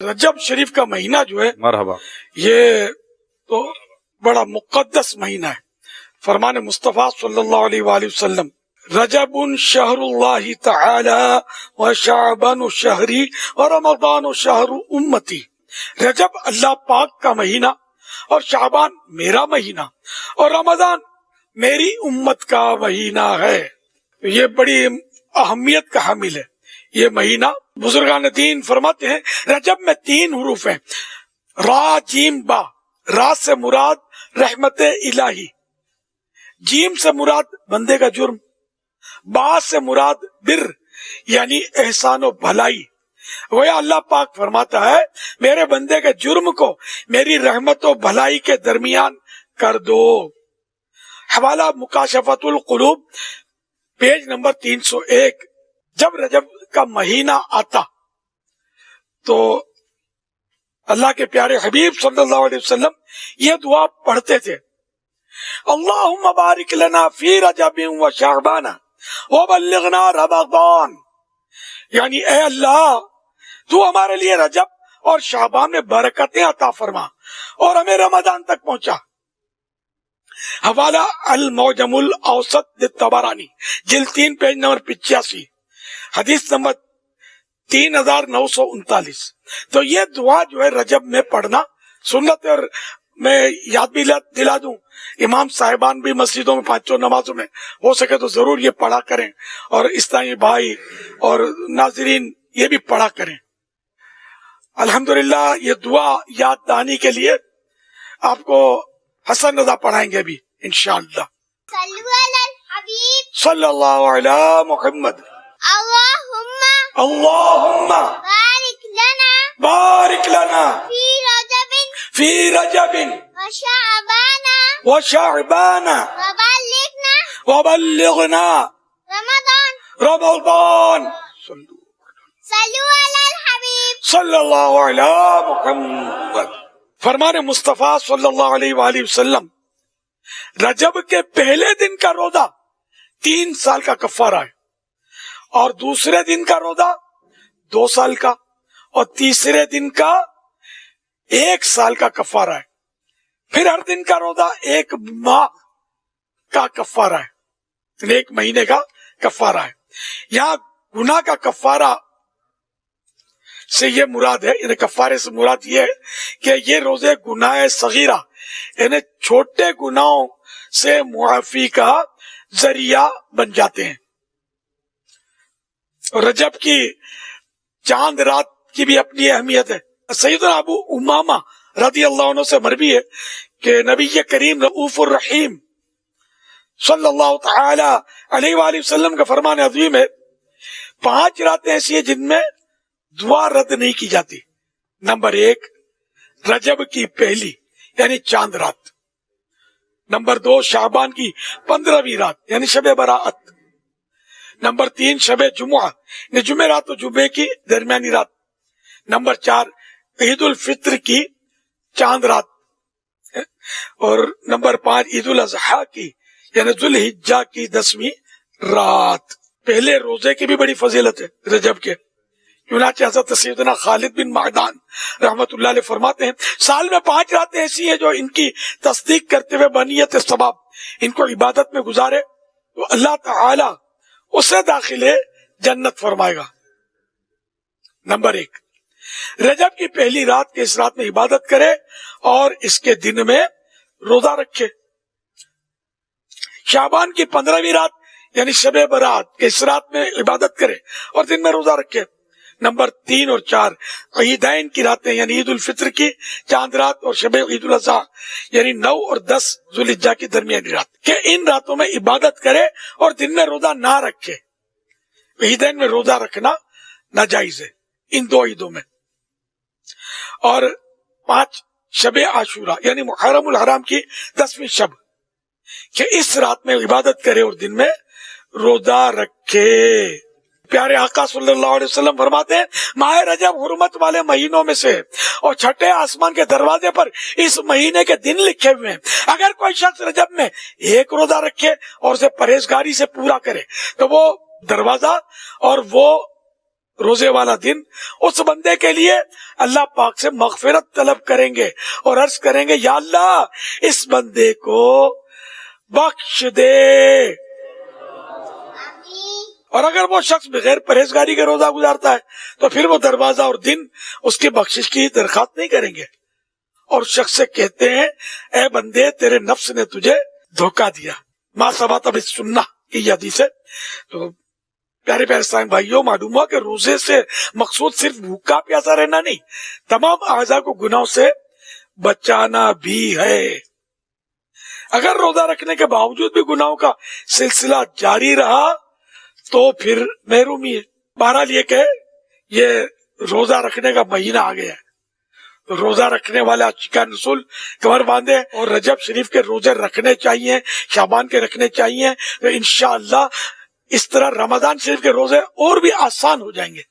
رجب شریف کا مہینہ جو ہے مرحبا، یہ تو بڑا مقدس مہینہ ہے. فرمان مصطفیٰ صلی اللہ علیہ وآلہ وسلم رجب شہر اللہ تعالی و شعبان شہری و رمضان شہر امتی. رجب اللہ پاک کا مہینہ اور شعبان میرا مہینہ اور رمضان میری امت کا مہینہ ہے. یہ بڑی اہمیت کا حامل ہے یہ مہینہ. بزرگان دین فرماتے ہیں رجب میں 3 حروف ہیں، را جیم با. را سے مراد رحمت الہی، جیم سے مراد بندے کا جرم، با سے مراد بر یعنی احسان و بھلائی. وہ اللہ پاک فرماتا ہے میرے بندے کے جرم کو میری رحمت و بھلائی کے درمیان کر دو. حوالہ مکاشفت القلوب پیج نمبر 301. جب رجب کا مہینہ آتا تو اللہ کے پیارے حبیب صلی اللہ علیہ وسلم یہ دعا پڑھتے تھے، اللہم بارک لنا فی رجب و شعبان وبلغنا رمضان. یعنی اے اللہ تو ہمارے لیے رجب اور شعبان میں برکتیں عطا فرما اور ہمیں رمضان تک پہنچا. حوالہ المعجم الاوسط طبرانی جلد 3 پیج نمبر 85 حدیث نمبر 3939. تو یہ دعا جو ہے رجب میں پڑھنا سنت ہے. اور میں یاد بھی دلا دوں امام صاحبان بھی مسجدوں میں 5 نمازوں میں ہو سکے تو ضرور یہ پڑھا کریں، اور اسلامی بھائی اور ناظرین یہ بھی پڑھا کریں. الحمدللہ یہ دعا یاد دہانی کے لیے آپ کو حسن رضا پڑھائیں گے ابھی انشاءاللہ. صلی اللہ علی محمد. اللہم بارک لنا فی رجب و شعبان وبلغنا رمضان. صلی اللہ علی محمد. فرمان مصطفیٰ صلی اللہ علیہ وآلہ وسلم رجب کے پہلے دن کا روزہ 3 سال کا کفارہ ہے، اور دوسرے دن کا روزہ 2 سال کا، اور تیسرے دن کا 1 سال کا کفارہ ہے. پھر ہر دن کا روزہ 1 ماہ کا کفارہ ہے، 1 مہینے کا کفارہ ہے. یہاں گناہ کا کفارہ سے یہ مراد ہے، یعنی کفارے سے مراد یہ ہے کہ یہ روزے گناہ صغیرہ یعنی چھوٹے گناہوں سے معافی کا ذریعہ بن جاتے ہیں. رجب کی چاند رات کی بھی اپنی اہمیت ہے. سیدنا ابو امامہ رضی اللہ عنہ سے مروی ہے کہ نبی کریم رؤوف الرحیم صلی اللہ تعالی علیہ وآلہ وسلم کا فرمان عظیم ہے 5 راتیں ایسی ہیں جن میں دعا رد نہیں کی جاتی. نمبر 1 رجب کی پہلی یعنی چاند رات. نمبر 2 شعبان کی 15ویں رات یعنی شب براءت. نمبر 3 شب جمعہ یعنی جمعرات و جمعے کی درمیانی رات. نمبر 4 عید الفطر کی چاند رات. اور نمبر 5 عید الاضحیٰ کی یعنی ذوالحجہ کی 10ویں رات. پہلے روزے کی بھی بڑی فضیلت ہے رجب کے. چنانچہ حضرت سیدنا خالد بن معدان رحمت اللہ علیہ فرماتے ہیں سال میں 5 راتیں ایسی ہیں جو ان کی تصدیق کرتے ہوئے بنیت ثواب ان کو عبادت میں گزارے تو اللہ تعالی اسے داخل جنت فرمائے گا. نمبر 1 رجب کی پہلی رات کے اس رات میں عبادت کرے اور اس کے دن میں روزہ رکھے. شعبان کی 15ویں رات یعنی شب برات کے اس رات میں عبادت کرے اور دن میں روزہ رکھے. نمبر 3 اور 4 عیدین کی راتیں یعنی عید الفطر کی چاند رات اور شب عید الاضحیٰ یعنی 9 اور 10 ذوالحجہ کی درمیانی رات کہ ان راتوں میں عبادت کرے اور دن میں روزہ نہ رکھے. عیدین میں روزہ رکھنا ناجائز ہے ان 2 عیدوں میں. اور 5 شب عاشورہ یعنی محرم الحرام کی 10ویں شب کہ اس رات میں عبادت کرے اور دن میں روزہ رکھے. پیارے آقا صلی اللہ علیہ وسلم فرماتے ہیں ماہ رجب حرمت والے مہینوں میں سے اور 6 آسمان کے دروازے پر اس مہینے کے دن لکھے ہوئے ہیں. اگر کوئی شخص رجب میں 1 روزہ رکھے اور اسے پرہیزگاری سے پورا کرے تو وہ دروازہ اور وہ روزے والا دن اس بندے کے لیے اللہ پاک سے مغفرت طلب کریں گے اور عرض کریں گے یا اللہ اس بندے کو بخش دے. اور اگر وہ شخص بغیر پرہیزگاری کے روزہ گزارتا ہے تو پھر وہ دروازہ اور دن اس کی بخشش کی درخواست نہیں کریں گے اور شخص سے کہتے ہیں اے بندے تیرے نفس نے تجھے دھوکہ دیا. ما ثبت بالسنہ کی حدیث ہے. تو پیارے پیارے اسلام بھائیوں، معلوم ہوا کہ روزے سے مقصود صرف بھوکا پیاسا رہنا نہیں، تمام اعضاء کو گناہوں سے بچانا بھی ہے. اگر روزہ رکھنے کے باوجود بھی گناہوں کا سلسلہ جاری رہا تو پھر محرومی ہے. بہرحال یہ کہ یہ روزہ رکھنے کا مہینہ آ گیا ہے، روزہ رکھنے والے عاشقان رسول کمر باندھے اور رجب شریف کے روزے رکھنے چاہیے، شعبان کے رکھنے چاہیے. تو انشاءاللہ اس طرح رمضان شریف کے روزے اور بھی آسان ہو جائیں گے.